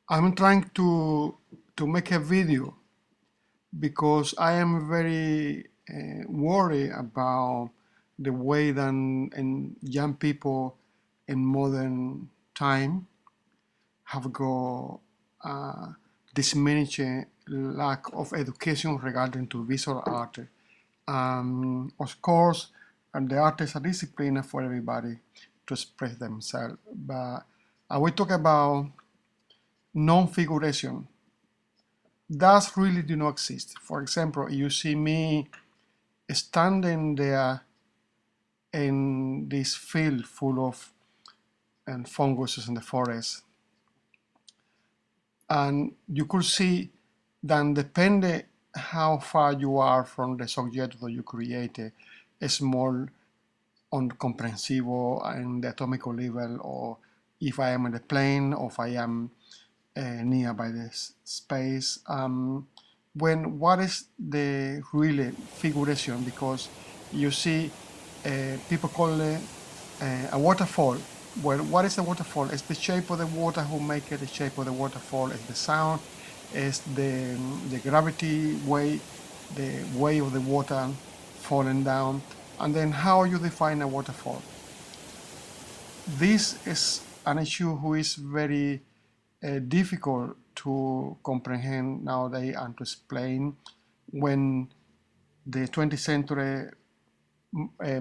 I'm trying to make a video because I am very worried about the way that young people in modern time have got diminished lack of education regarding to visual art. Of course, the art is a discipline for everybody to express themselves, but I will talk about non-figuration. That really do not exist. For example, you see me standing there in this field full of funguses in the forest, and you could see that depending how far you are from the subject that you created, is more on comprehensible and the atomic level, or if I am in the plane, or if I am nearby the space. When what is the really figuration? Because you see, people call it a waterfall. Well, what is a waterfall? It's the shape of the water who make it the shape of the waterfall. It's the sound, it's the gravity way, the way of the water falling down, and then how you define a waterfall. This is an issue who is very difficult to comprehend nowadays and to explain when the 20th century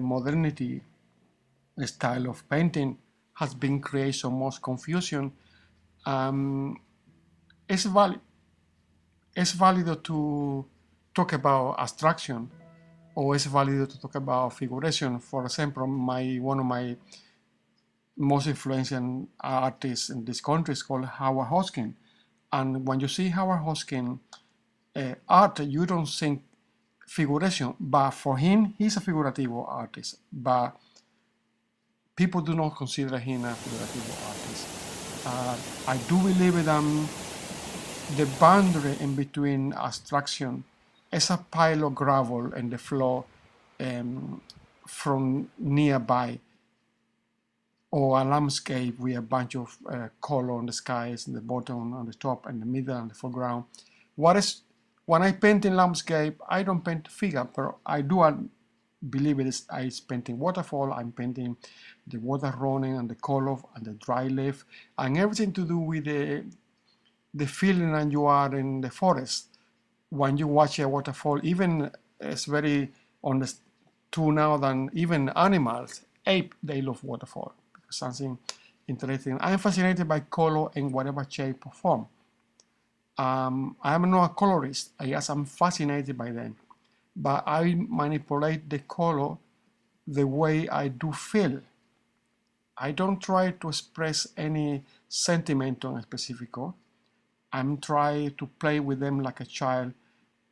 modernity style of painting has been creating so much confusion. It's valid. It's valid to talk about abstraction, or it's valid to talk about figuration. For example, one of my most influential artists in this country is called Howard Hoskin. And when you see Howard Hoskin art, you don't think figuration, but for him, he's a figurative artist. But people do not consider him a figurative artist. I do believe that the boundary in between abstraction is a pile of gravel in the floor from nearby, or a landscape with a bunch of color on the skies, in the bottom, on the top, and the middle, and the foreground. When I paint in landscape, I don't paint figure, but I do believe it is I'm painting waterfall, I'm painting the water running and the color and the dry leaf, and everything to do with the feeling that you are in the forest. When you watch a waterfall, even it's very understood now than even animals, ape, they love waterfall. Something interesting. I'm fascinated by color in whatever shape or form. I'm not a colorist. I guess I'm fascinated by them, but I manipulate the color the way I do feel. I don't try to express any sentiment on a specific color. I'm trying to play with them like a child,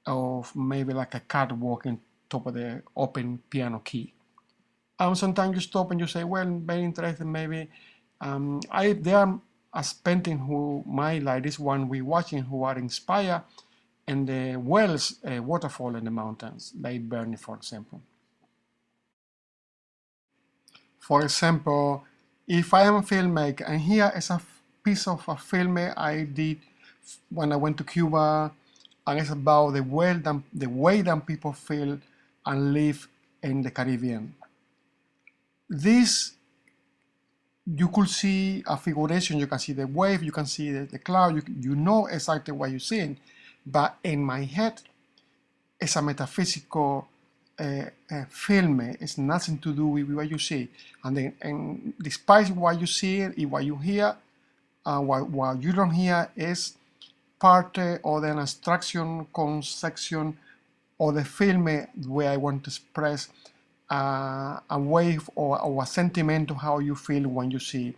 or maybe like a cat walking top of the open piano key. Sometimes you stop and you say, well, very interesting, maybe. There are a painting who might, like this one we're watching, who are inspired in the wells waterfall in the mountains, like Bernie, for example. For example, if I am a filmmaker, and here is a piece of a film I did when I went to Cuba, and it's about the way that people feel and live in the Caribbean. This, you could see a figuration, you can see the wave, you can see the cloud, you know exactly what you're seeing, but in my head, it's a metaphysical film. It's nothing to do with what you see. And despite what you see, what you hear, what you don't hear is part of an abstraction conception of the film where I want to express a wave or a sentiment of how you feel when you see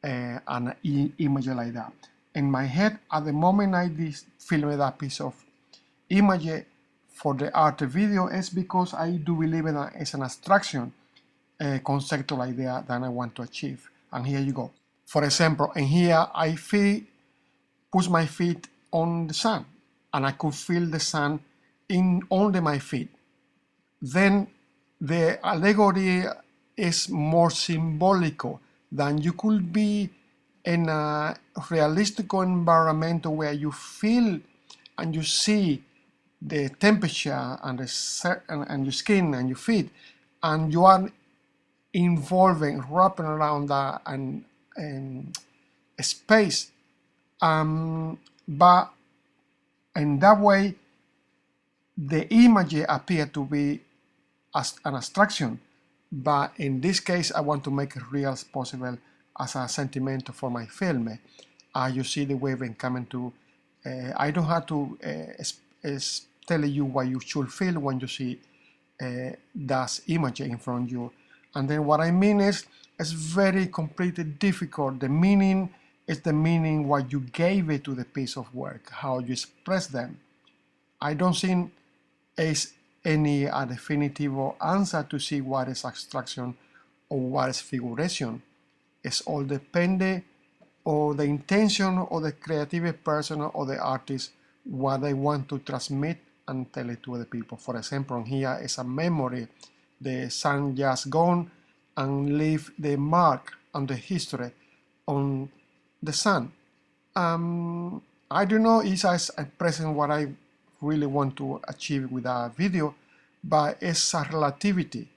an image like that. In my head, at the moment I filmed that piece of image for the art video, is because I do believe that it's an abstraction conceptual idea that I want to achieve. And here you go. For example, in here I push my feet on the sand, and I could feel the sand under my feet. Then the allegory is more symbolical than you could be in a realistic environment where you feel and you see the temperature and and your skin and your feet, and you are involving, wrapping around that and space. But in that way, the image appear to be as an abstraction. But in this case, I want to make it real as possible as a sentiment for my film. You see the wave coming to. I don't have to tell you what you should feel when you see that image in front of you. And then what I mean is, it's very completely difficult. The meaning is the meaning what you gave it to the piece of work, how you express them. I don't think is any definitive answer to see what is abstraction or what is figuration. It's all dependent on the intention of the creative person or the artist, what they want to transmit and tell it to the people. For example, here is a memory. The sun just gone and leave the mark on the history on the sun. I don't know if I'm expressing what I really want to achieve with a video, but it's a relativity.